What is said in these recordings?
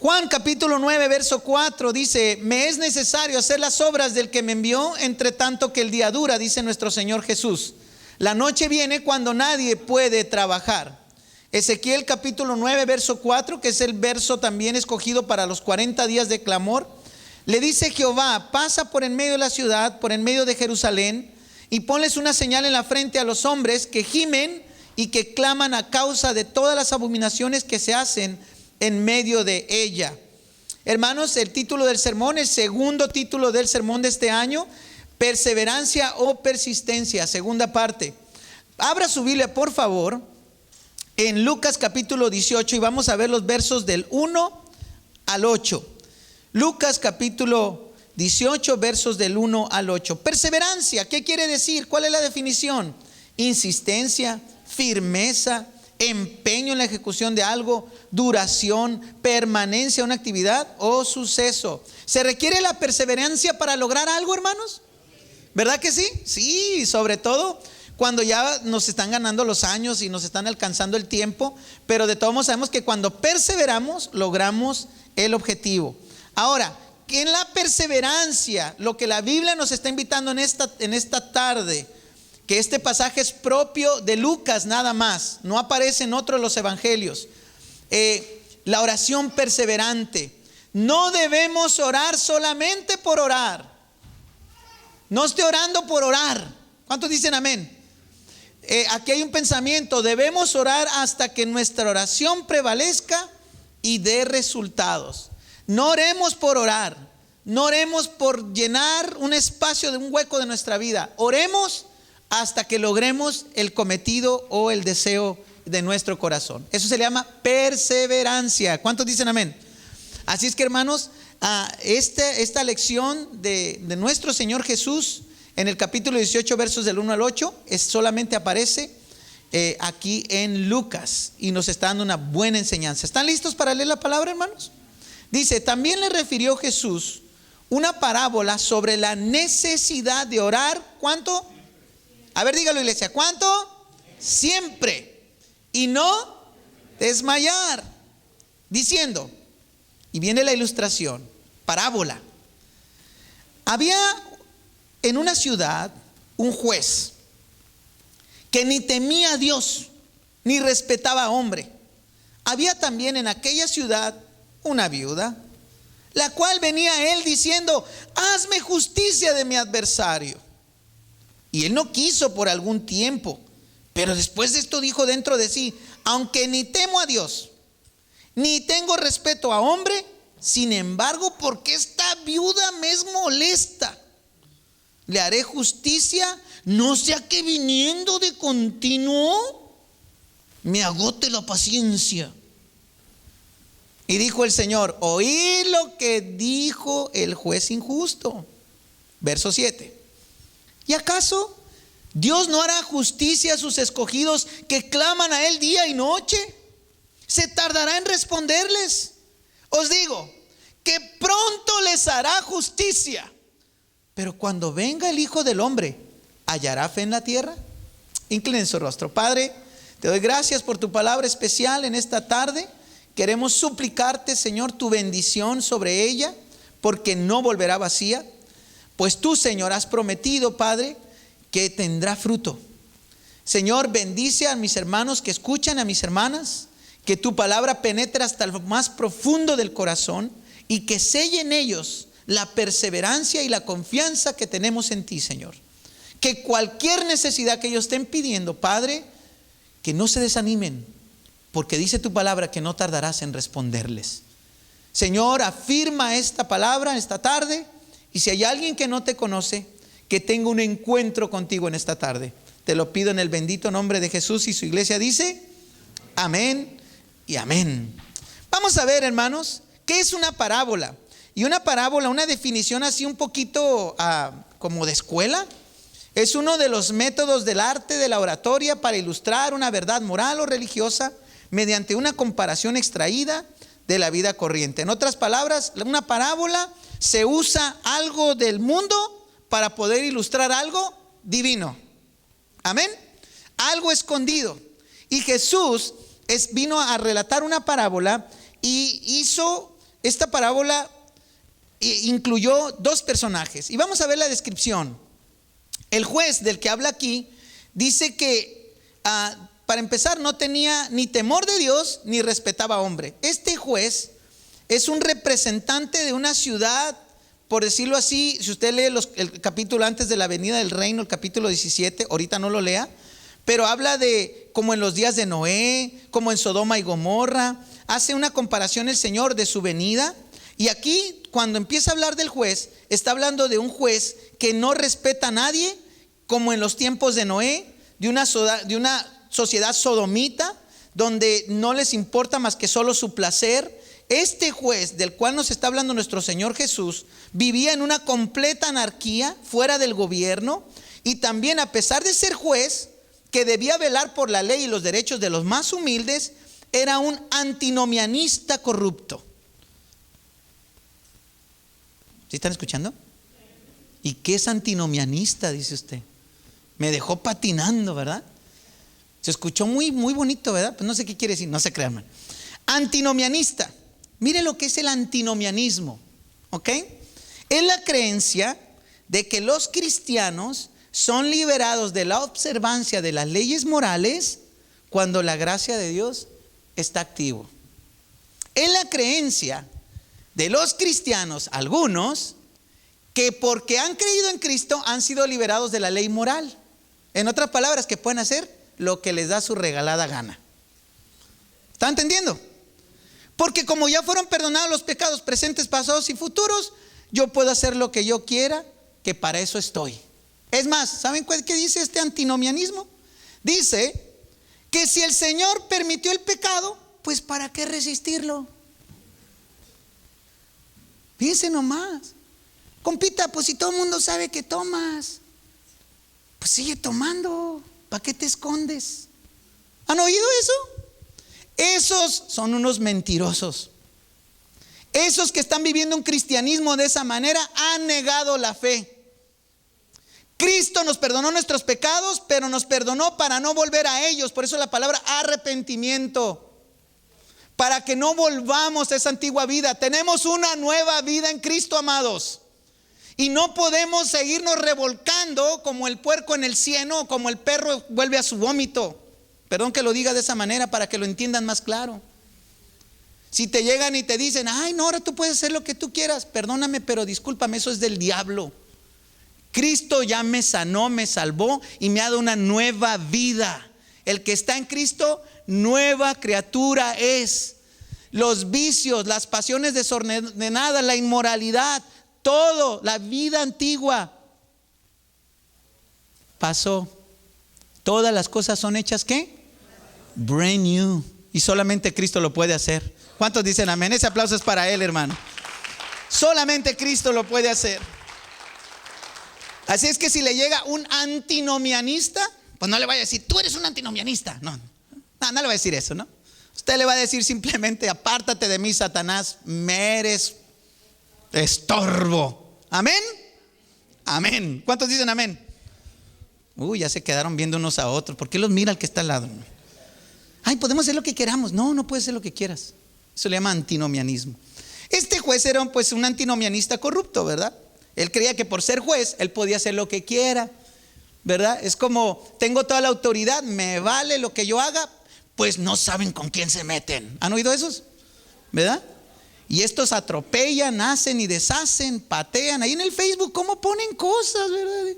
Juan capítulo 9 verso 4 dice: me es necesario hacer las obras del que me envió, entre tanto que el día dura, dice nuestro Señor Jesús. La noche viene cuando nadie puede trabajar. Ezequiel capítulo 9 verso 4, que es el verso también escogido para los 40 días de clamor, le dice Jehová: pasa por en medio de la ciudad, por en medio de Jerusalén, y ponles una señal en la frente a los hombres que gimen y que claman a causa de todas las abominaciones que se hacen en medio de ella. Hermanos, el título del sermón, el segundo título del sermón de este año: perseverancia o persistencia, segunda parte. Abra su Biblia por favor en Lucas capítulo 18 y vamos a ver los versos del 1 al 8. Lucas capítulo 18 versos del 1 al 8. Perseverancia, ¿qué quiere decir? ¿Cuál es la definición? Insistencia, firmeza, empeño en la ejecución de algo, duración, permanencia en una actividad o suceso. ¿Se requiere la perseverancia para lograr algo, hermanos? ¿Verdad que sí? Sí, sobre todo cuando ya nos están ganando los años y nos están alcanzando el tiempo, pero de todos modos sabemos que cuando perseveramos logramos el objetivo. Ahora, que en la perseverancia, lo que la Biblia nos está invitando en esta tarde, que este pasaje es propio de Lucas nada más, no aparece en otro de los evangelios. La oración perseverante. No debemos orar solamente por orar. No esté orando por orar. ¿Cuántos dicen amén? Aquí hay un pensamiento: debemos orar hasta que nuestra oración prevalezca y dé resultados. No oremos por orar, no oremos por llenar un espacio de un hueco de nuestra vida. Oremos hasta que logremos el cometido o el deseo de nuestro corazón. Eso se le llama perseverancia. ¿Cuántos dicen amén? Así es que, hermanos, esta lección de nuestro Señor Jesús en el capítulo 18 versos del 1 al 8 solamente aparece aquí en Lucas y nos está dando una buena enseñanza. ¿Están listos para leer la palabra, hermanos? Dice: también le refirió Jesús una parábola sobre la necesidad de orar. ¿Cuánto? A ver, dígalo, iglesia. ¿Cuánto? Siempre. Y no desmayar. Diciendo, y viene la ilustración, parábola. Había en una ciudad un juez que ni temía a Dios ni respetaba a hombre. Había también en aquella ciudad una viuda, la cual venía a él diciendo: hazme justicia de mi adversario. Y él no quiso por algún tiempo, pero después de esto dijo dentro de sí: aunque ni temo a Dios ni tengo respeto a hombre, sin embargo, porque esta viuda me es molesta, le haré justicia, no sea que viniendo de continuo me agote la paciencia. Y dijo el Señor: oí lo que dijo el juez injusto. Verso 7. ¿Y acaso Dios no hará justicia a sus escogidos que claman a Él día y noche? ¿Se tardará en responderles? Os digo que pronto les hará justicia. Pero cuando venga el Hijo del Hombre, ¿hallará fe en la tierra? Inclinen su rostro. Padre, te doy gracias por tu palabra especial en esta tarde. Queremos suplicarte, Señor, tu bendición sobre ella, porque no volverá vacía. Pues tú, Señor, has prometido, Padre, que tendrá fruto. Señor, bendice a mis hermanos que escuchan, a mis hermanas, que tu palabra penetre hasta lo más profundo del corazón y que selle en ellos la perseverancia y la confianza que tenemos en ti, Señor. Que cualquier necesidad que ellos estén pidiendo, Padre, que no se desanimen, porque dice tu palabra que no tardarás en responderles. Señor, afirma esta palabra esta tarde, y si hay alguien que no te conoce, que tenga un encuentro contigo en esta tarde. Te lo pido en el bendito nombre de Jesús, y su iglesia dice amén y amén. Vamos a ver, hermanos, ¿qué es una parábola? Y una parábola, una definición así un poquito como de escuela, es uno de los métodos del arte de la oratoria para ilustrar una verdad moral o religiosa mediante una comparación extraída de la vida corriente. En otras palabras, una parábola se usa algo del mundo para poder ilustrar algo divino. Amén. Algo escondido. Y Jesús vino a relatar una parábola y hizo esta parábola incluyó dos personajes. Y vamos a ver la descripción. El juez del que habla aquí dice que, para empezar, no tenía ni temor de Dios ni respetaba a hombre. Este juez es un representante de una ciudad, por decirlo así. Si usted lee el capítulo antes de la venida del reino, el capítulo 17, ahorita no lo lea, pero habla de como en los días de Noé, como en Sodoma y Gomorra. Hace una comparación el Señor de su venida. Y aquí, cuando empieza a hablar del juez, está hablando de un juez que no respeta a nadie, como en los tiempos de Noé, de una sociedad sodomita, donde no les importa más que solo su placer. Este juez del cual nos está hablando nuestro Señor Jesús vivía en una completa anarquía, fuera del gobierno, y también, a pesar de ser juez, que debía velar por la ley y los derechos de los más humildes, era un antinomianista corrupto. ¿Sí están escuchando? ¿Y qué es antinomianista? Dice usted. Me dejó patinando, ¿verdad? Se escuchó muy, muy bonito, ¿verdad? Pues no sé qué quiere decir, no se crean, man. Antinomianista. Mire lo que es el antinomianismo, ¿ok? Es la creencia de que los cristianos son liberados de la observancia de las leyes morales cuando la gracia de Dios está activo. Es la creencia de los cristianos, algunos, que porque han creído en Cristo han sido liberados de la ley moral. En otras palabras, que pueden hacer lo que les da su regalada gana. ¿Están entendiendo? Porque como ya fueron perdonados los pecados presentes, pasados y futuros, yo puedo hacer lo que yo quiera, que para eso estoy. Es más, ¿saben qué dice este antinomianismo? Dice que si el Señor permitió el pecado, pues ¿para qué resistirlo? Fíjense nomás. Compita, pues si todo el mundo sabe que tomas, pues sigue tomando. ¿Para qué te escondes? ¿Han oído eso? Esos son unos mentirosos. Esos que están viviendo un cristianismo de esa manera han negado la fe. Cristo nos perdonó nuestros pecados, pero nos perdonó para no volver a ellos. Por eso la palabra arrepentimiento. Para que no volvamos a esa antigua vida. Tenemos una nueva vida en Cristo, amados. Y no podemos seguirnos revolcando como el puerco en el cieno, o como el perro vuelve a su vómito. Perdón que lo diga de esa manera para que lo entiendan más claro. Si te llegan y te dicen, ay, no, ahora tú puedes hacer lo que tú quieras. Perdóname, pero discúlpame, eso es del diablo. Cristo ya me sanó, me salvó y me ha dado una nueva vida. El que está en Cristo, nueva criatura es. Los vicios, las pasiones desordenadas, la inmoralidad, todo, la vida antigua pasó. Todas las cosas son hechas, ¿qué? Brand new. Y solamente Cristo lo puede hacer. ¿Cuántos dicen amén? Ese aplauso es para él, hermano. Solamente Cristo lo puede hacer. Así es que si le llega un antinomianista, pues no le vaya a decir, tú eres un antinomianista. No le va a decir eso, ¿no? Usted le va a decir simplemente, apártate de mí, Satanás, me eres estorbo. Amén. Amén. ¿Cuántos dicen amén? Ya se quedaron viendo unos a otros. ¿Por qué los mira el que está al lado? Ay, podemos hacer lo que queramos. No puedes hacer lo que quieras. Eso le llama antinomianismo. Este juez era pues un antinomianista corrupto, ¿verdad? Él creía que por ser juez, él podía hacer lo que quiera, ¿verdad? Es como, tengo toda la autoridad, me vale lo que yo haga, pues no saben con quién se meten. ¿Han oído esos? ¿Verdad? Y estos atropellan, hacen y deshacen, patean. Ahí en el Facebook, ¿cómo ponen cosas, verdad?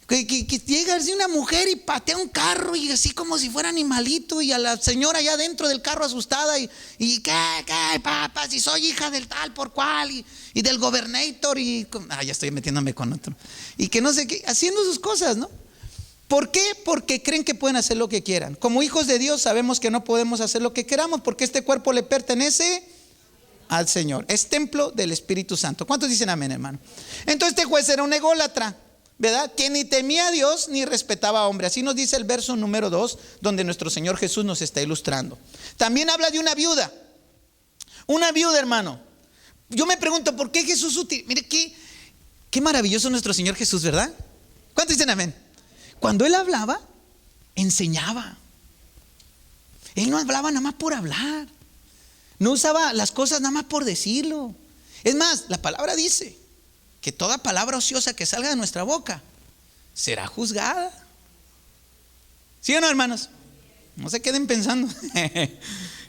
Que llega así una mujer y patea un carro y así como si fuera animalito, y a la señora allá dentro del carro asustada y ¿qué, papá? Si soy hija del tal por cual y del gobernator ya estoy metiéndome con otro. Y que no sé qué, haciendo sus cosas, ¿no? ¿Por qué? Porque creen que pueden hacer lo que quieran. Como hijos de Dios sabemos que no podemos hacer lo que queramos porque este cuerpo le pertenece al Señor. Es templo del Espíritu Santo. ¿Cuántos dicen amén, hermano? Entonces este juez era un ególatra, ¿verdad? Que ni temía a Dios ni respetaba a hombre. Así nos dice el verso número 2, donde nuestro Señor Jesús nos está ilustrando. También habla de una viuda. Una viuda, hermano. Yo me pregunto, ¿por qué Jesús mire qué maravilloso nuestro Señor Jesús, ¿verdad? ¿Cuántos dicen amén? Cuando Él hablaba, enseñaba. Él no hablaba nada más por hablar. No usaba las cosas nada más por decirlo. Es más, la palabra dice que toda palabra ociosa que salga de nuestra boca será juzgada. ¿Sí o no, hermanos? No se queden pensando.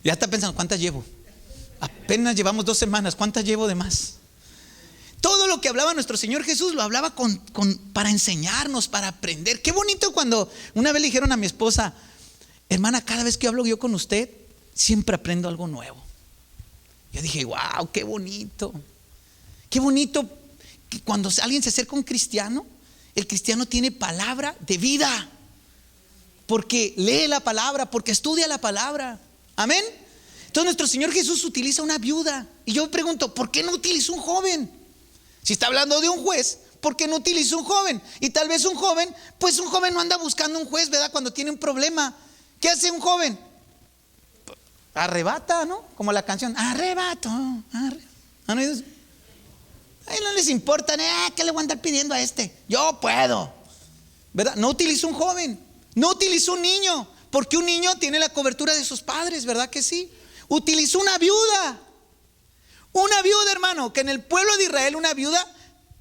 Ya está pensando, ¿cuántas llevo? Apenas llevamos 2 semanas, ¿cuántas llevo de más? Todo lo que hablaba nuestro Señor Jesús lo hablaba para enseñarnos, para aprender. Qué bonito cuando una vez le dijeron a mi esposa: hermana, cada vez que hablo yo con usted, siempre aprendo algo nuevo. Yo dije, wow, qué bonito. Qué bonito que cuando alguien se acerca a un cristiano, el cristiano tiene palabra de vida, porque lee la palabra, porque estudia la palabra. Amén. Entonces nuestro Señor Jesús utiliza una viuda. Y yo pregunto, ¿por qué no utiliza un joven? Si está hablando de un juez, ¿por qué no utiliza un joven? Y tal vez un joven, pues un joven no anda buscando un juez, ¿verdad? Cuando tiene un problema, ¿qué hace un joven? Arrebata, ¿no? Como la canción, arrebato. Ahí no les importa, ¿qué le voy a andar pidiendo a este? Yo puedo, ¿verdad? No utiliza un joven, no utiliza un niño, porque un niño tiene la cobertura de sus padres, ¿verdad que sí? Utilizó una viuda, hermano, que en el pueblo de Israel una viuda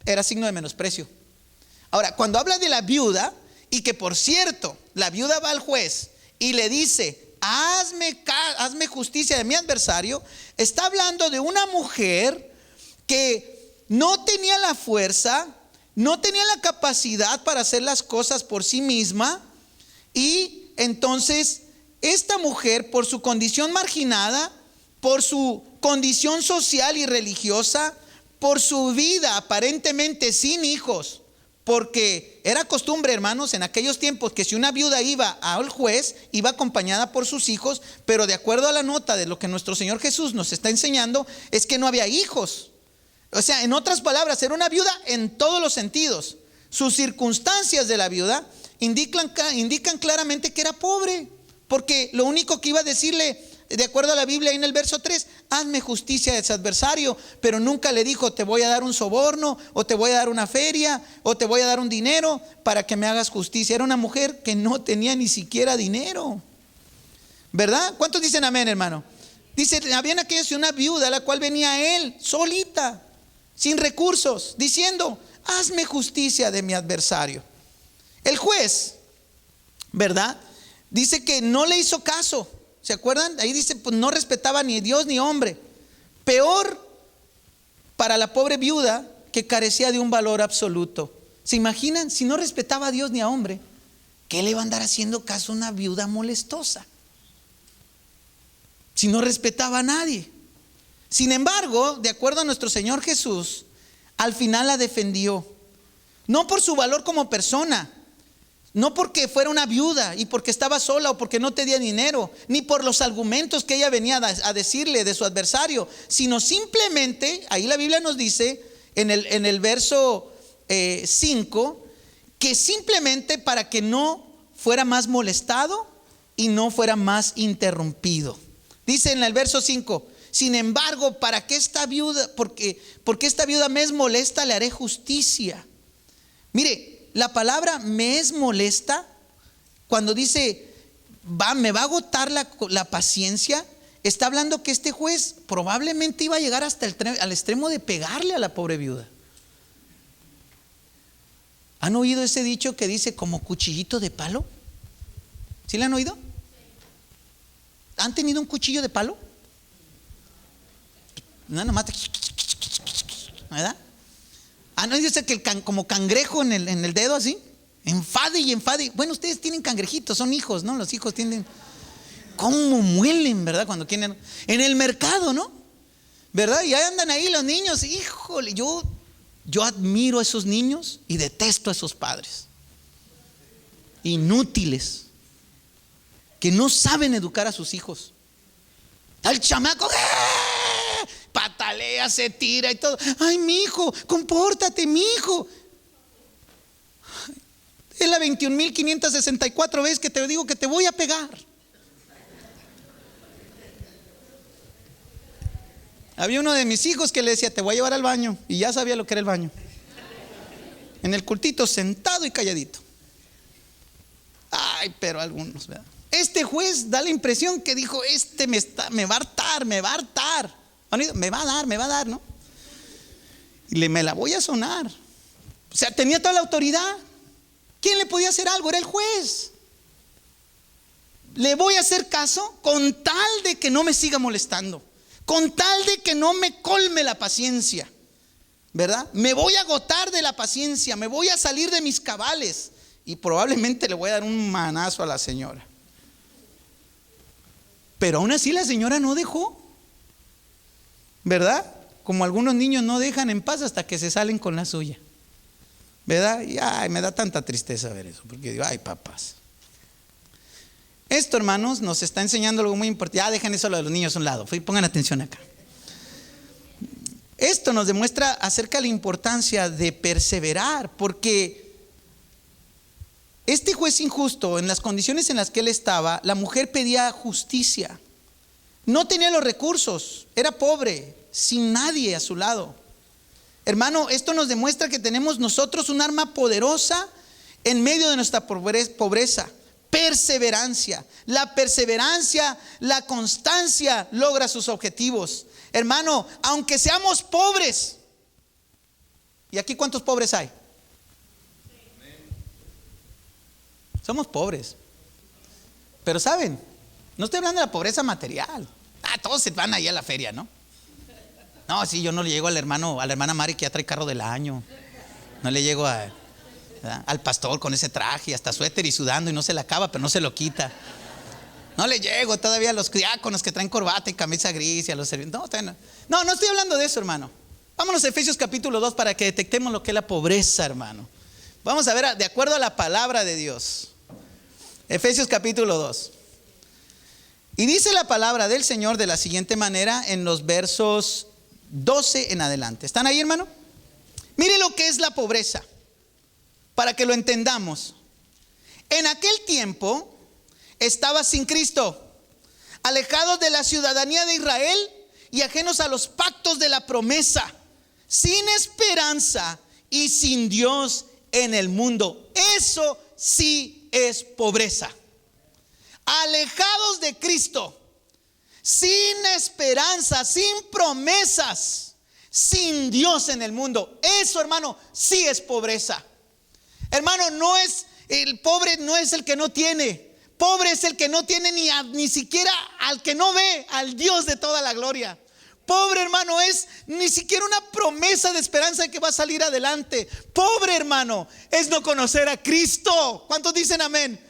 era signo de menosprecio. Ahora, cuando habla de la viuda, y que por cierto, la viuda va al juez y le dice: hazme justicia de mi adversario, está hablando de una mujer que no tenía la fuerza, no tenía la capacidad para hacer las cosas por sí misma. Y entonces esta mujer, por su condición marginada, por su condición social y religiosa, por su vida aparentemente sin hijos, porque era costumbre, hermanos, en aquellos tiempos, que si una viuda iba al juez, iba acompañada por sus hijos. Pero de acuerdo a la nota de lo que nuestro Señor Jesús nos está enseñando, es que no había hijos. O sea, en otras palabras, era una viuda en todos los sentidos. Sus circunstancias de la viuda indican claramente que era pobre, porque lo único que iba a decirle, de acuerdo a la Biblia, ahí en el verso 3, hazme justicia de ese adversario. Pero nunca le dijo: te voy a dar un soborno, o te voy a dar una feria, o te voy a dar un dinero para que me hagas justicia. Era una mujer que no tenía ni siquiera dinero, ¿verdad? ¿Cuántos dicen amén, hermano? Dice, había en aquella ciudad una viuda, la cual venía a él solita, sin recursos, diciendo: hazme justicia de mi adversario. El juez, ¿verdad?, dice que no le hizo caso. ¿Se acuerdan? Ahí dice, pues no respetaba ni Dios ni hombre. Peor para la pobre viuda, que carecía de un valor absoluto. ¿Se imaginan? Si no respetaba a Dios ni a hombre, ¿qué le va a andar haciendo caso a una viuda molestosa? Si no respetaba a nadie. Sin embargo, de acuerdo a nuestro Señor Jesús, al final la defendió. No por su valor como persona, no porque fuera una viuda y porque estaba sola o porque no tenía dinero, ni por los argumentos que ella venía a decirle de su adversario, sino simplemente, ahí la Biblia nos dice en el verso 5, que simplemente para que no fuera más molestado y no fuera más interrumpido. Dice en el verso 5: sin embargo, para que esta viuda, porque esta viuda me es molesta, le haré justicia. Mire, la palabra me es molesta, cuando dice me va a agotar la paciencia, está hablando que este juez probablemente iba a llegar hasta al extremo de pegarle a la pobre viuda. ¿Han oído ese dicho que dice como cuchillito de palo? ¿Sí lo han oído? ¿Han tenido un cuchillo de palo? No, nomás, ¿verdad? ¿Han oído ese que como cangrejo en el dedo así? Enfade y enfade. Bueno, ustedes tienen cangrejitos, son hijos, ¿no? Los hijos tienen. ¿Cómo muelen, verdad? Cuando quieren. En el mercado, ¿no? ¿Verdad? Y ahí andan ahí los niños. Híjole, yo admiro a esos niños y detesto a esos padres inútiles que no saben educar a sus hijos. Al chamaco patalea, se tira y todo. Ay, mi hijo, compórtate, mi hijo. Es la 21.564 veces que te digo que te voy a pegar. Había uno de mis hijos que le decía: te voy a llevar al baño, y ya sabía lo que era el baño. En el cultito, sentado y calladito. Ay, pero algunos, ¿verdad? Este juez da la impresión que dijo: me va a hartar. hartar, me va a hartar. Me va a dar, ¿no? Y me la voy a sonar. O sea, tenía toda la autoridad. ¿Quién le podía hacer algo? Era el juez. Le voy a hacer caso con tal de que no me siga molestando, con tal de que no me colme la paciencia, ¿verdad? Me voy a agotar de la paciencia, me voy a salir de mis cabales y probablemente le voy a dar un manazo a la señora. Pero aún así la señora no dejó, ¿verdad? Como algunos niños no dejan en paz hasta que se salen con la suya, ¿verdad? Y ay, me da tanta tristeza ver eso, porque digo, ay, papás. Esto, hermanos, nos está enseñando algo muy importante. Ya dejen eso de los niños a un lado, pongan atención acá. Esto nos demuestra acerca de la importancia de perseverar, porque este juez injusto, en las condiciones en las que él estaba, la mujer pedía justicia. No tenía los recursos, era pobre, sin nadie a su lado. Hermano, esto nos demuestra que tenemos nosotros un arma poderosa en medio de nuestra pobreza. Perseverancia. La perseverancia, la constancia logra sus objetivos. Hermano, aunque seamos pobres, ¿y aquí cuántos pobres hay? Somos pobres. Pero saben, no estoy hablando de la pobreza material. Todos se van ahí a la feria, ¿no? No, sí, yo no le llego a la hermana Mari que ya trae carro del año. No le llego al pastor con ese traje, hasta suéter y sudando y no se la acaba, pero no se lo quita. No le llego todavía a los diáconos que traen corbata y camisa gris y a los servidores. No estoy hablando de eso, hermano. Vámonos a Efesios capítulo 2 para que detectemos lo que es la pobreza, hermano. Vamos a ver de acuerdo a la palabra de Dios. Efesios capítulo 2. Y dice la palabra del Señor de la siguiente manera en los versos 12 en adelante. ¿Están ahí, hermano? Mire lo que es la pobreza, para que lo entendamos. En aquel tiempo estaba sin Cristo, alejados de la ciudadanía de Israel y ajenos a los pactos de la promesa, sin esperanza y sin Dios en el mundo. Eso sí es pobreza. Alejados de Cristo, sin esperanza, sin promesas, sin Dios en el mundo. Eso, hermano, sí es pobreza. Hermano, no es el pobre, no es el que no tiene. Pobre es el que no tiene ni siquiera al que no ve, al Dios de toda la gloria. Pobre, hermano, es ni siquiera una promesa de esperanza de que va a salir adelante. Pobre, hermano, es no conocer a Cristo. ¿Cuántos dicen amén?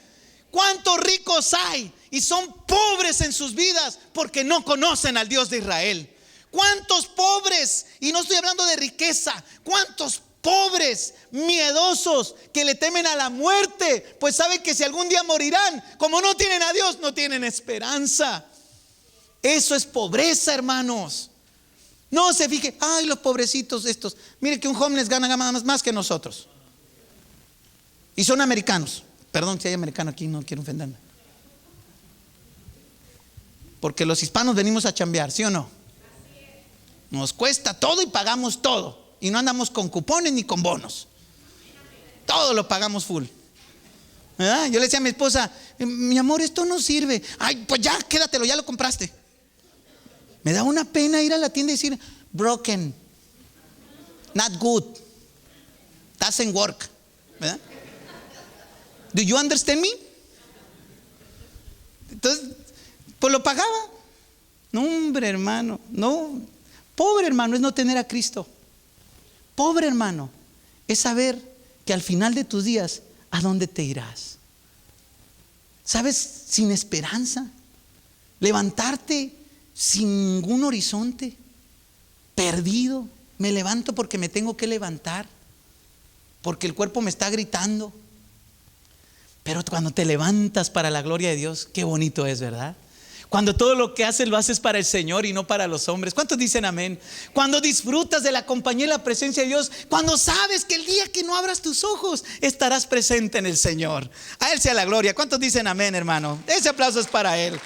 ¿Cuántos ricos hay y son pobres en sus vidas porque no conocen al Dios de Israel? ¿Cuántos pobres, y no estoy hablando de riqueza, cuántos pobres, miedosos, que le temen a la muerte, pues saben que si algún día morirán, como no tienen a Dios, no tienen esperanza? Eso es pobreza, hermanos. No se fije, ay, los pobrecitos estos. Mire que un homeless gana más que nosotros. Y son americanos. Perdón si hay americano aquí, no quiero ofenderme. Porque los hispanos venimos a chambear, ¿sí o no? Nos cuesta todo y pagamos todo. Y no andamos con cupones ni con bonos. Todo lo pagamos full. ¿Verdad? Yo le decía a mi esposa, mi amor, esto no sirve. Ay, pues ya, quédatelo, ya lo compraste. Me da una pena ir a la tienda y decir, broken, not good, doesn't work. ¿Verdad? Do you understand me? Entonces, pues lo pagaba. No, hombre, hermano, no. Pobre, hermano, es no tener a Cristo. Pobre, hermano, es saber que al final de tus días, ¿a dónde te irás? ¿Sabes? Sin esperanza. Levantarte sin ningún horizonte. Perdido. Me levanto porque me tengo que levantar. Porque el cuerpo me está gritando. Pero cuando te levantas para la gloria de Dios, qué bonito es, ¿verdad? Cuando todo lo que haces lo haces para el Señor y no para los hombres. ¿Cuántos dicen amén? Cuando disfrutas de la compañía y la presencia de Dios. Cuando sabes que el día que no abras tus ojos estarás presente en el Señor. A Él sea la gloria. ¿Cuántos dicen amén, hermano? Ese aplauso es para Él.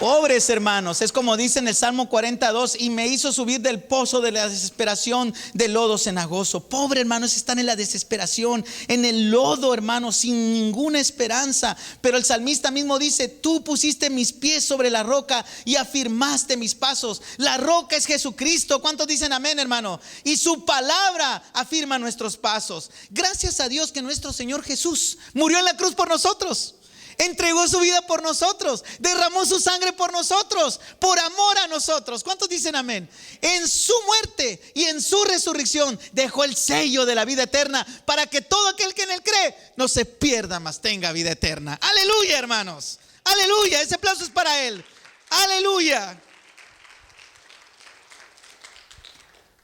Pobres hermanos, es como dice en el Salmo 42, y me hizo subir del pozo de la desesperación, del lodo cenagoso. Pobre hermanos, están en la desesperación, en el lodo, hermanos, sin ninguna esperanza. Pero el salmista mismo dice: tú pusiste mis pies sobre la roca y afirmaste mis pasos. La roca es Jesucristo. ¿Cuántos dicen amén, hermano? Y su palabra afirma nuestros pasos. Gracias a Dios que nuestro Señor Jesús murió en la cruz por nosotros. Entregó su vida por nosotros, derramó su sangre por nosotros, por amor a nosotros. ¿Cuántos dicen amén? En su muerte y en su resurrección dejó el sello de la vida eterna, para que todo aquel que en él cree no se pierda, mas tenga vida eterna. Aleluya, hermanos, aleluya. Ese aplauso es para él. Aleluya.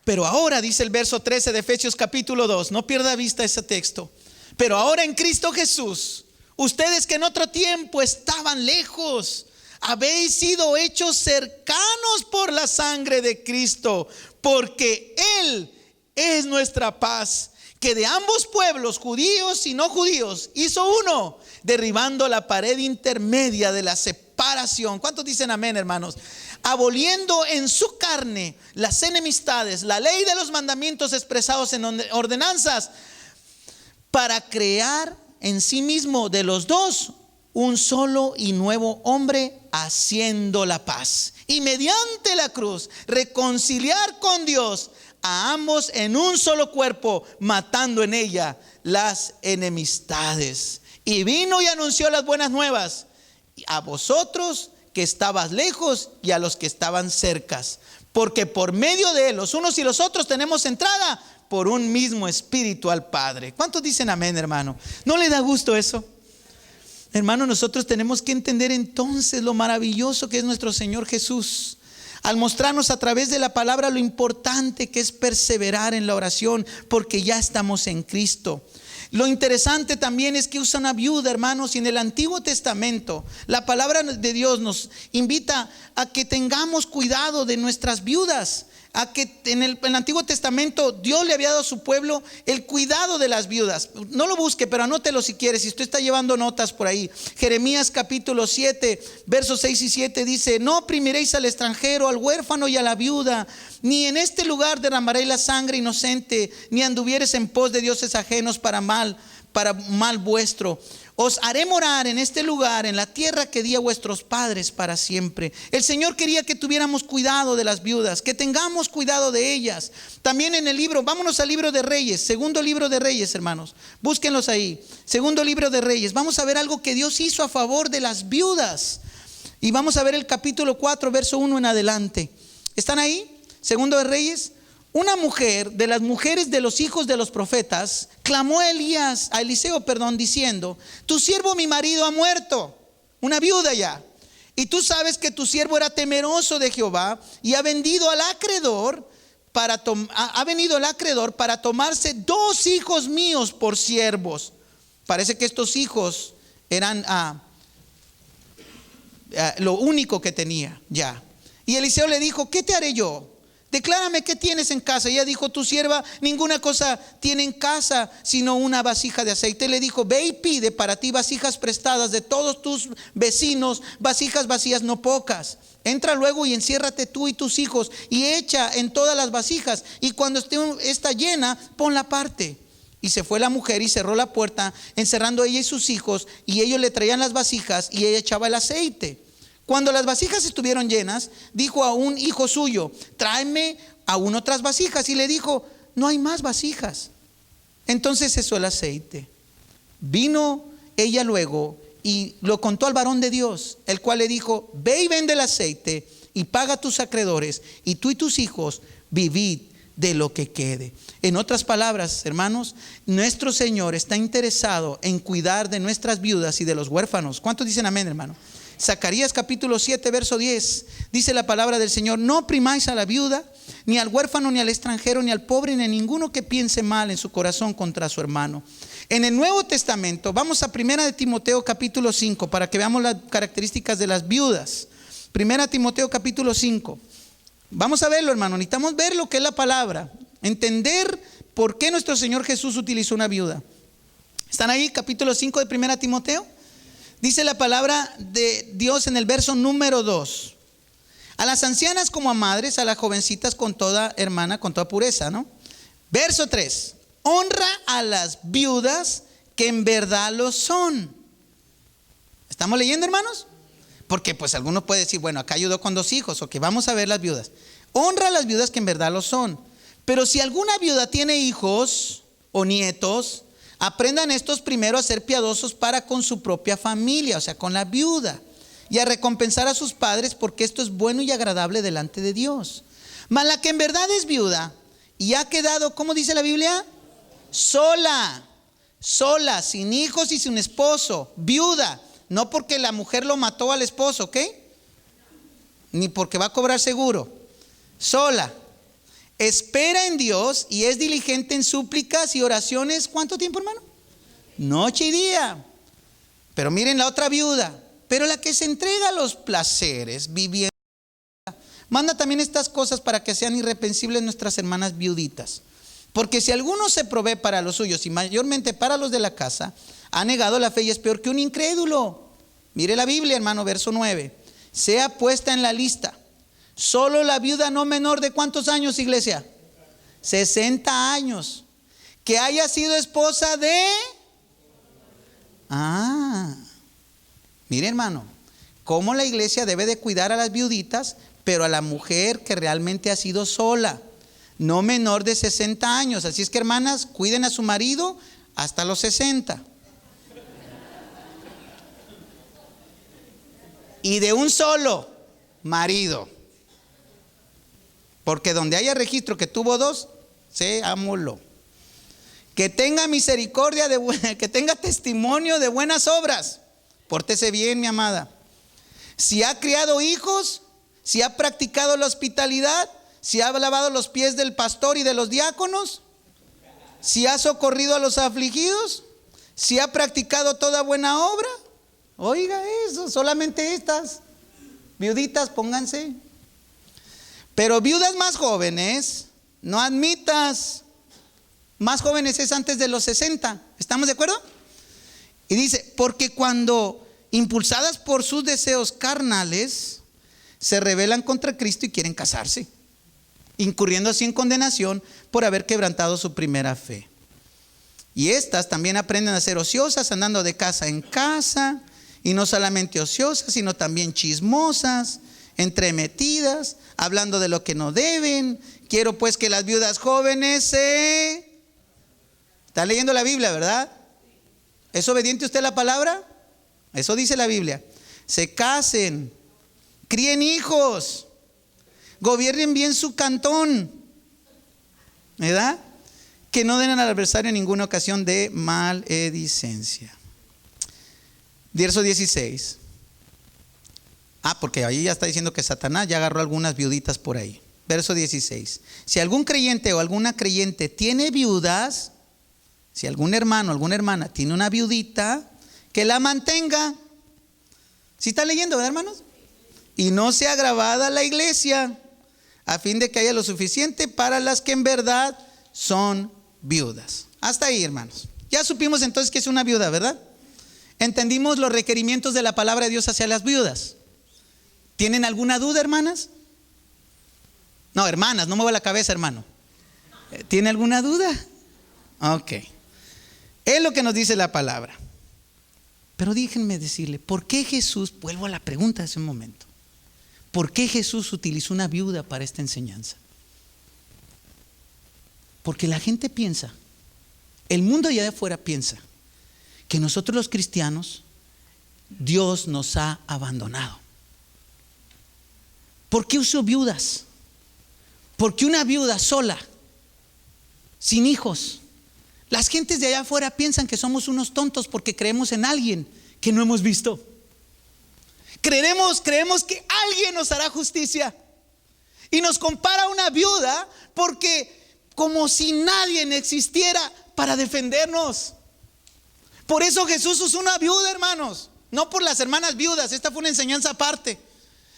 Pero ahora, dice el verso 13 de Efesios capítulo 2, no pierda vista ese texto. Pero ahora en Cristo Jesús, ustedes que en otro tiempo estaban lejos, habéis sido hechos cercanos por la sangre de Cristo, porque Él es nuestra paz, que de ambos pueblos, judíos y no judíos, hizo uno, derribando la pared intermedia de la separación. ¿Cuántos dicen amén, hermanos? Aboliendo en su carne las enemistades, la ley de los mandamientos expresados en ordenanzas, para crear en sí mismo de los dos un solo y nuevo hombre, haciendo la paz, y mediante la cruz reconciliar con Dios a ambos en un solo cuerpo, matando en ella las enemistades. Y vino y anunció las buenas nuevas a vosotros que estabas lejos y a los que estaban cercas, porque por medio de él los unos y los otros tenemos entrada por un mismo espíritu al Padre. ¿Cuántos dicen amén, hermano? ¿No le da gusto eso? Hermano, nosotros tenemos que entender entonces lo maravilloso que es nuestro Señor Jesús, al mostrarnos a través de la palabra lo importante que es perseverar en la oración, porque ya estamos en Cristo. Lo interesante también es que usa una viuda, hermanos, y en el Antiguo Testamento la palabra de Dios nos invita a que tengamos cuidado de nuestras viudas. A que en el Antiguo Testamento Dios le había dado a su pueblo el cuidado de las viudas. No lo busque, pero anótelo si quiere, si usted está llevando notas por ahí. Jeremías capítulo 7 versos 6 y 7 dice: no oprimiréis al extranjero, al huérfano y a la viuda, ni en este lugar derramaréis la sangre inocente, ni anduvieres en pos de dioses ajenos para mal vuestro. Os haré morar en este lugar, en la tierra que di a vuestros padres para siempre. El Señor quería que tuviéramos cuidado de las viudas, que tengamos cuidado de ellas. También en el libro, vámonos al libro de Reyes, segundo libro de Reyes, hermanos, búsquenlos ahí. Segundo libro de Reyes, vamos a ver algo que Dios hizo a favor de las viudas. Y vamos a ver el capítulo 4, verso 1 en adelante. ¿Están ahí? Segundo de Reyes. Una mujer de las mujeres de los hijos de los profetas clamó a Eliseo, diciendo: tu siervo mi marido ha muerto. Una viuda ya. Y tú sabes que tu siervo era temeroso de Jehová, y ha venido el acreedor para tomarse 2 hijos míos por siervos. Parece que estos hijos eran lo único que tenía ya. Y Eliseo le dijo: ¿qué te haré yo? Declárame qué tienes en casa. Y ella dijo: tu sierva ninguna cosa tiene en casa sino una vasija de aceite. Le dijo: ve y pide para ti vasijas prestadas de todos tus vecinos, vasijas vacías no pocas. Entra luego y enciérrate tú y tus hijos y echa en todas las vasijas, y cuando esté llena, ponla aparte. Y se fue la mujer y cerró la puerta, encerrando ella y sus hijos, y ellos le traían las vasijas y ella echaba el aceite. Cuando las vasijas estuvieron llenas, dijo a un hijo suyo: tráeme aún otras vasijas. Y le dijo: no hay más vasijas. Entonces cesó el aceite. Vino ella luego y lo contó al varón de Dios, el cual le dijo: ve y vende el aceite y paga a tus acreedores, y tú y tus hijos vivid de lo que quede. En otras palabras, hermanos, nuestro Señor está interesado en cuidar de nuestras viudas y de los huérfanos. ¿Cuántos dicen amén, hermano? Zacarías capítulo 7 verso 10 dice la palabra del Señor: no oprimáis a la viuda, ni al huérfano, ni al extranjero, ni al pobre, ni a ninguno que piense mal en su corazón contra su hermano. En el Nuevo Testamento, vamos a 1 de Timoteo capítulo 5 para que veamos las características de las viudas. 1 Timoteo capítulo 5. Vamos a verlo, hermano. Necesitamos ver lo que es la palabra, entender por qué nuestro Señor Jesús utilizó una viuda. ¿Están ahí? Capítulo 5 de 1 Timoteo. Dice la palabra de Dios en el verso número 2. A las ancianas como a madres, a las jovencitas con toda hermana, con toda pureza, ¿no? Verso 3. Honra a las viudas que en verdad lo son. ¿Estamos leyendo, hermanos? Porque pues algunos pueden decir, bueno, acá ayudó con 2 hijos, ok, vamos a ver las viudas. Honra a las viudas que en verdad lo son. Pero si alguna viuda tiene hijos o nietos, aprendan estos primero a ser piadosos para con su propia familia, o sea, con la viuda, y a recompensar a sus padres, porque esto es bueno y agradable delante de Dios. Mas la que en verdad es viuda y ha quedado, ¿cómo dice la Biblia? Sola, sin hijos y sin esposo, viuda. No porque la mujer lo mató al esposo, ¿ok? Ni porque va a cobrar seguro. Sola. Espera en Dios y es diligente en súplicas y oraciones. ¿Cuánto tiempo, hermano? Noche y día. Pero miren la otra viuda. Pero la que se entrega a los placeres viviendo. Manda también estas cosas para que sean irreprensibles nuestras hermanas viuditas. Porque si alguno se provee para los suyos y mayormente para los de la casa, ha negado la fe y es peor que un incrédulo. Mire la Biblia, hermano, verso 9. Sea puesta en la lista solo la viuda no menor de ¿cuántos años, iglesia? 60 años. Que haya sido esposa de... Mire, hermano, cómo la iglesia debe de cuidar a las viuditas, pero a la mujer que realmente ha sido sola, no menor de 60 años. Así es que, hermanas, cuiden a su marido hasta los 60. Y de un solo marido. Porque donde haya registro que tuvo 2, seámoslo. Que tenga misericordia, que tenga testimonio de buenas obras. Pórtese bien, mi amada. Si ha criado hijos, si ha practicado la hospitalidad, si ha lavado los pies del pastor y de los diáconos, si ha socorrido a los afligidos, si ha practicado toda buena obra. Oiga eso, solamente estas viuditas, pónganse. Pero viudas más jóvenes, no admitas. Más jóvenes es antes de los 60. ¿Estamos de acuerdo? Y dice, porque cuando impulsadas por sus deseos carnales, se rebelan contra Cristo y quieren casarse, incurriendo así en condenación por haber quebrantado su primera fe. Y estas también aprenden a ser ociosas, andando de casa en casa, y no solamente ociosas, sino también chismosas, entremetidas, hablando de lo que no deben. Quiero pues que las viudas jóvenes se... Está leyendo la Biblia, ¿verdad? ¿Es obediente usted a la palabra? Eso dice la Biblia. Se casen, críen hijos, gobiernen bien su cantón, ¿verdad? Que no den al adversario en ninguna ocasión de maledicencia. Verso 16. Porque ahí ya está diciendo que Satanás ya agarró algunas viuditas por ahí. Verso 16. Si algún creyente o alguna creyente tiene viudas, si algún hermano o alguna hermana tiene una viudita, que la mantenga. ¿Sí está leyendo, verdad, hermanos? Y no sea agravada la iglesia, a fin de que haya lo suficiente para las que en verdad son viudas. Hasta ahí, hermanos. Ya supimos entonces que es una viuda, ¿verdad? Entendimos los requerimientos de la palabra de Dios hacia las viudas. ¿Tienen alguna duda, hermanas? No, hermanas, no mueva la cabeza, hermano. ¿Tiene alguna duda? Ok. Es lo que nos dice la palabra. Pero déjenme decirle, ¿por qué Jesús, vuelvo a la pregunta de hace un momento, ¿por qué Jesús utilizó una viuda para esta enseñanza? Porque la gente piensa, el mundo allá de afuera piensa, que nosotros los cristianos, Dios nos ha abandonado. ¿Por qué usó viudas? Porque una viuda sola, sin hijos. Las gentes de allá afuera piensan que somos unos tontos porque creemos en alguien que no hemos visto. Creemos que alguien nos hará justicia. Y nos compara a una viuda porque como si nadie existiera para defendernos. Por eso Jesús usó una viuda, hermanos. No por las hermanas viudas, esta fue una enseñanza aparte.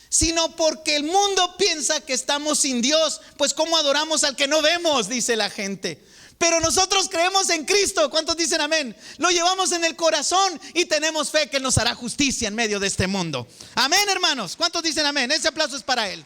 Sino porque el mundo piensa que estamos sin Dios. Pues ¿cómo adoramos al que no vemos? Dice la gente. Pero nosotros creemos en Cristo. ¿Cuántos dicen amén? Lo llevamos en el corazón y tenemos fe que Él nos hará justicia en medio de este mundo. Amén, hermanos. ¿Cuántos dicen amén? Ese aplauso es para Él.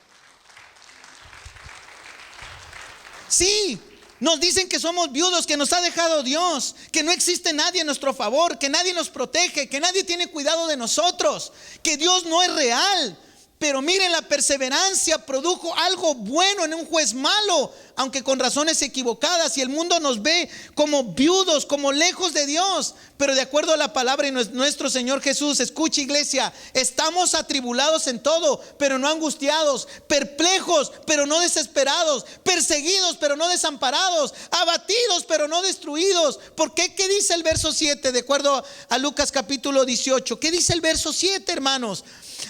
Sí, nos dicen que somos viudos, que nos ha dejado Dios, que no existe nadie a nuestro favor, que nadie nos protege, que nadie tiene cuidado de nosotros, que Dios no es real. Pero miren, la perseverancia produjo algo bueno en un juez malo, aunque con razones equivocadas. Y el mundo nos ve como viudos, como lejos de Dios. Pero de acuerdo a la palabra y nuestro Señor Jesús, escucha, iglesia, estamos atribulados en todo, pero no angustiados, perplejos, pero no desesperados, perseguidos, pero no desamparados, abatidos, pero no destruidos. ¿Por qué? ¿Qué dice el verso 7? De acuerdo a Lucas capítulo 18. ¿Qué dice el verso 7, hermanos?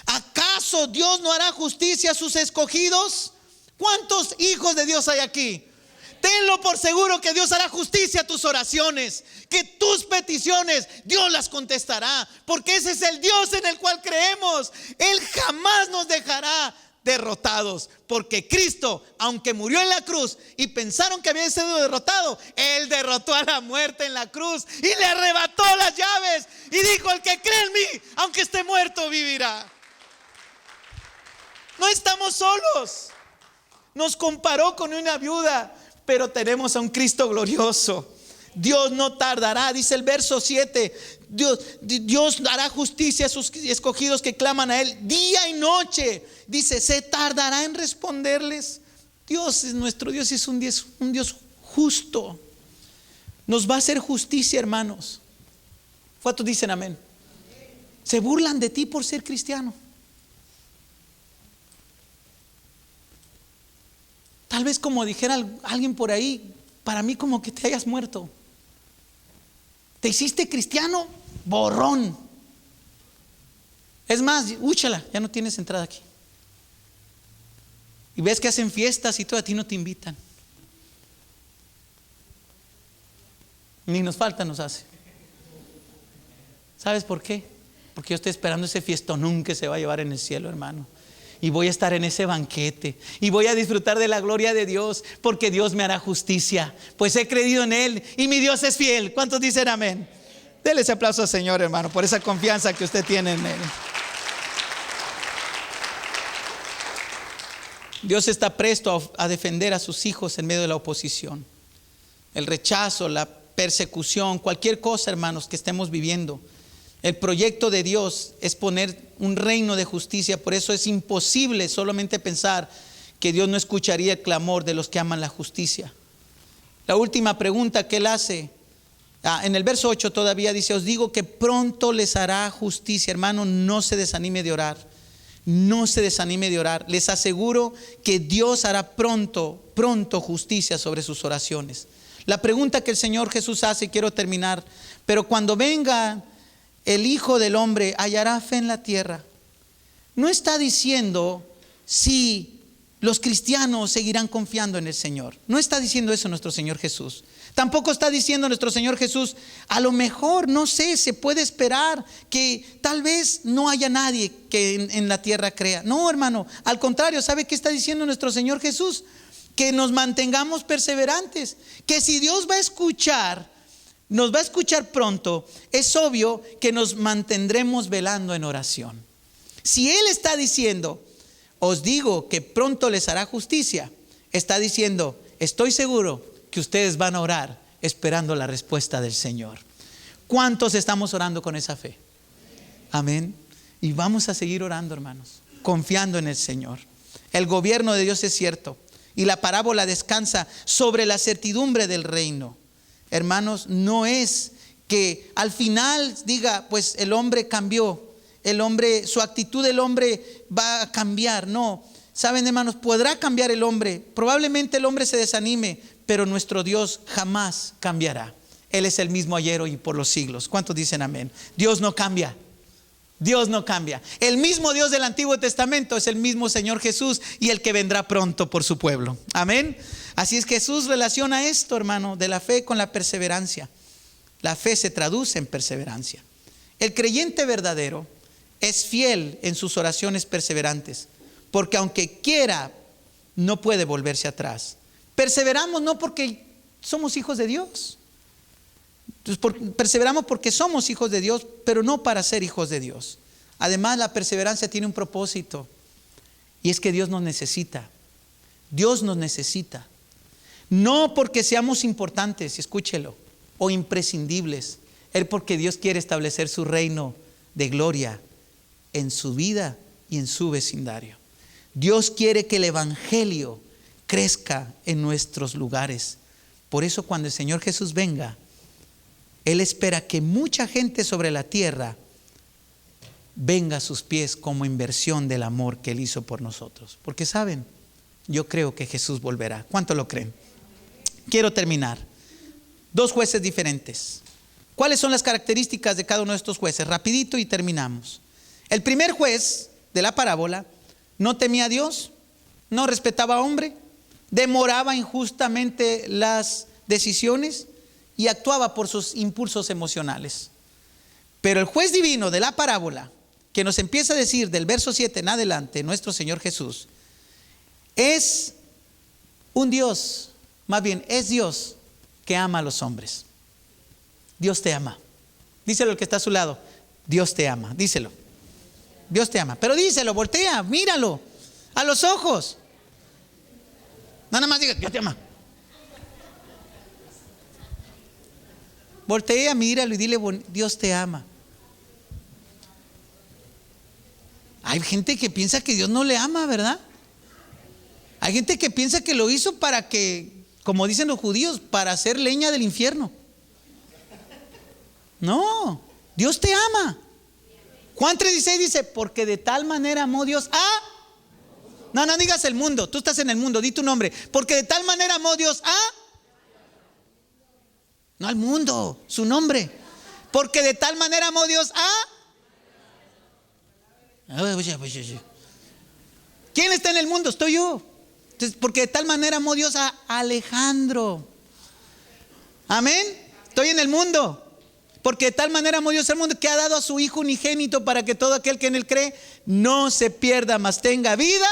¿Acaso Dios no hará justicia a sus escogidos? ¿Cuántos hijos de Dios hay aquí? Tenlo por seguro que Dios hará justicia a tus oraciones, que tus peticiones Dios las contestará, porque ese es el Dios en el cual creemos. Él jamás nos dejará derrotados, porque Cristo, aunque murió en la cruz y pensaron que había sido derrotado, Él derrotó a la muerte en la cruz y le arrebató las llaves y dijo: el que cree en mí, aunque esté muerto, vivirá. No estamos solos. Nos comparó con una viuda, pero tenemos a un Cristo glorioso. Dios no tardará, dice el verso 7. Dios hará justicia a sus escogidos que claman a Él día y noche. Dice, ¿se tardará en responderles? Dios es nuestro Dios, es un Dios justo. Nos va a hacer justicia, hermanos. ¿Cuántos dicen amén? Se burlan de ti por ser cristiano. Tal vez, como dijera alguien por ahí, para mí como que te hayas muerto. Te hiciste cristiano, borrón. Es más, úchala, ya no tienes entrada aquí. Y ves que hacen fiestas y todo, a ti no te invitan. Ni nos falta, nos hace. ¿Sabes por qué? Porque yo estoy esperando ese fiestón que se va a llevar en el cielo, hermano. Y voy a estar en ese banquete y voy a disfrutar de la gloria de Dios, porque Dios me hará justicia, pues he creído en Él y mi Dios es fiel. ¿Cuántos dicen amén? Dele ese aplauso al Señor, hermano, por esa confianza que usted tiene en Él. Dios está presto a defender a sus hijos en medio de la oposición, el rechazo, la persecución, cualquier cosa, hermanos, que estemos viviendo. El proyecto de Dios es poner un reino de justicia. Por eso es imposible solamente pensar que Dios no escucharía el clamor de los que aman la justicia. La última pregunta que Él hace, en el verso 8 todavía dice: os digo que pronto les hará justicia. Hermano, no se desanime de orar. No se desanime de orar. Les aseguro que Dios hará pronto justicia sobre sus oraciones. La pregunta que el Señor Jesús hace, quiero terminar: pero cuando venga el Hijo del Hombre, ¿hallará fe en la tierra? No está diciendo si los cristianos seguirán confiando en el Señor. No está diciendo eso nuestro Señor Jesús. Tampoco está diciendo nuestro Señor Jesús: a lo mejor, no sé, se puede esperar que tal vez no haya nadie que en la tierra crea. No, hermano, al contrario, ¿sabe qué está diciendo nuestro Señor Jesús? Que nos mantengamos perseverantes, que si Dios va a escuchar, nos va a escuchar pronto. Es obvio que nos mantendremos velando en oración. Si Él está diciendo: os digo que pronto les hará justicia, está diciendo: estoy seguro que ustedes van a orar esperando la respuesta del Señor. ¿Cuántos estamos orando con esa fe? Amén. Y vamos a seguir orando, hermanos, confiando en el Señor. El gobierno de Dios es cierto, y la parábola descansa sobre la certidumbre del reino. Hermanos, no es que al final diga: pues el hombre cambió, su actitud del hombre va a cambiar. No, saben, hermanos, podrá cambiar el hombre, probablemente el hombre se desanime, pero nuestro Dios jamás cambiará. Él es el mismo ayer, hoy y por los siglos. ¿Cuántos dicen amén? Dios no cambia. Dios no cambia. El mismo Dios del Antiguo Testamento es el mismo Señor Jesús y el que vendrá pronto por su pueblo. Amén. Así es que Jesús relaciona esto, hermano, de la fe con la perseverancia. La fe se traduce en perseverancia. El creyente verdadero es fiel en sus oraciones perseverantes, porque aunque quiera, no puede volverse atrás. Perseveramos no porque somos hijos de Dios. Entonces, perseveramos porque somos hijos de Dios, pero no para ser hijos de Dios. Además, la perseverancia tiene un propósito, y es que Dios nos necesita. Dios nos necesita. No porque seamos importantes, escúchelo, o imprescindibles. Es porque Dios quiere establecer su reino de gloria en su vida y en su vecindario. Dios quiere que el evangelio crezca en nuestros lugares. Por eso cuando el Señor Jesús venga, Él espera que mucha gente sobre la tierra venga a sus pies como inversión del amor que Él hizo por nosotros. Porque saben, yo creo que Jesús volverá. ¿Cuánto lo creen? Quiero terminar. 2 jueces diferentes. ¿Cuáles son las características de cada uno de estos jueces? Rapidito y terminamos. El primer juez de la parábola no temía a Dios, no respetaba a hombre, demoraba injustamente las decisiones y actuaba por sus impulsos emocionales. Pero el juez divino de la parábola, que nos empieza a decir del verso 7 en adelante, nuestro Señor Jesús, es un Dios, más bien es Dios que ama a los hombres. Dios te ama. Díselo al que está a su lado. Dios te ama, díselo. Dios te ama. Pero díselo, voltea, míralo a los ojos. No nada más diga, Dios te ama. Voltea, míralo y dile, Dios te ama. Hay gente que piensa que Dios no le ama, ¿verdad? Hay gente que piensa que lo hizo para que, como dicen los judíos, para hacer leña del infierno. No, Dios te ama. Juan 3:16 dice, porque de tal manera amó Dios a... No digas el mundo, tú estás en el mundo, di tu nombre. Porque de tal manera amó Dios a... No al mundo, su nombre. Porque de tal manera amó Dios a... ¿Quién está en el mundo? Estoy yo. Entonces, porque de tal manera amó Dios a Alejandro. Amén. Estoy en el mundo. Porque de tal manera amó Dios al mundo que ha dado a su Hijo unigénito para que todo aquel que en Él cree no se pierda, mas tenga vida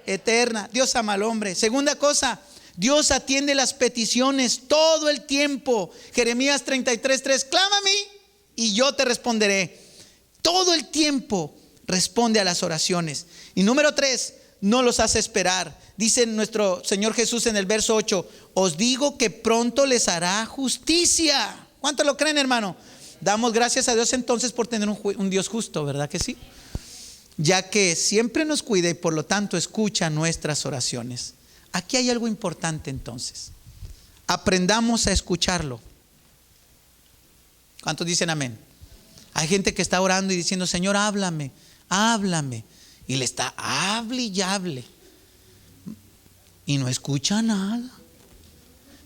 eterna. Dios ama al hombre. Segunda cosa, Dios atiende las peticiones todo el tiempo. Jeremías 33:3, clama a mí y yo te responderé. Todo el tiempo responde a las oraciones. Y número 3, no los hace esperar. Dice nuestro Señor Jesús en el verso 8, os digo que pronto les hará justicia. ¿Cuánto lo creen, hermano? Damos gracias a Dios entonces por tener un Dios justo, ¿verdad que sí? Ya que siempre nos cuida y por lo tanto escucha nuestras oraciones. Aquí hay algo importante entonces. Aprendamos a escucharlo. ¿Cuántos dicen amén? Hay gente que está orando y diciendo, Señor, háblame, háblame. Y le está, hable y hable. Y no escucha nada.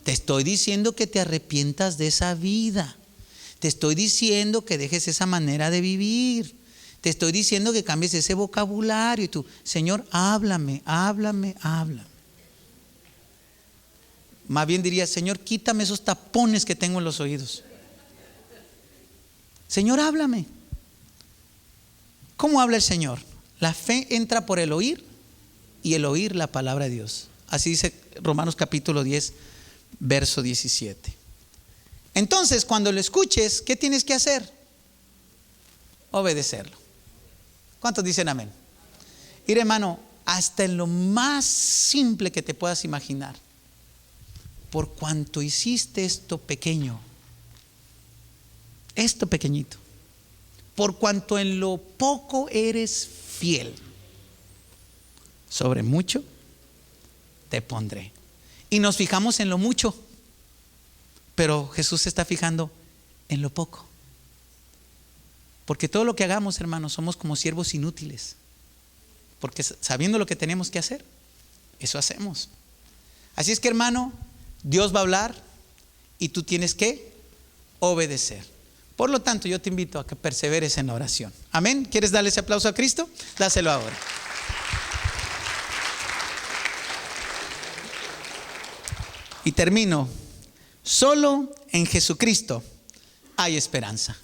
Te estoy diciendo que te arrepientas de esa vida. Te estoy diciendo que dejes esa manera de vivir. Te estoy diciendo que cambies ese vocabulario. Y tú, Señor, háblame, háblame, háblame. Más bien diría, Señor, quítame esos tapones que tengo en los oídos. Señor, háblame. ¿Cómo habla el Señor? La fe entra por el oír y el oír la palabra de Dios. Así dice Romanos capítulo 10, verso 17. Entonces, cuando lo escuches, ¿qué tienes que hacer? Obedecerlo. ¿Cuántos dicen amén? Mira, hermano, hasta en lo más simple que te puedas imaginar, por cuanto hiciste esto pequeño, esto pequeñito, por cuanto en lo poco eres fiel, sobre mucho te pondré. Y nos fijamos en lo mucho, pero Jesús se está fijando en lo poco. Porque todo lo que hagamos, hermanos, somos como siervos inútiles. Porque sabiendo lo que tenemos que hacer, eso hacemos. Así es que, hermano, Dios va a hablar y tú tienes que obedecer. Por lo tanto, yo te invito a que perseveres en la oración. Amén. ¿Quieres darle ese aplauso a Cristo? Dáselo ahora. Y termino. Solo en Jesucristo hay esperanza.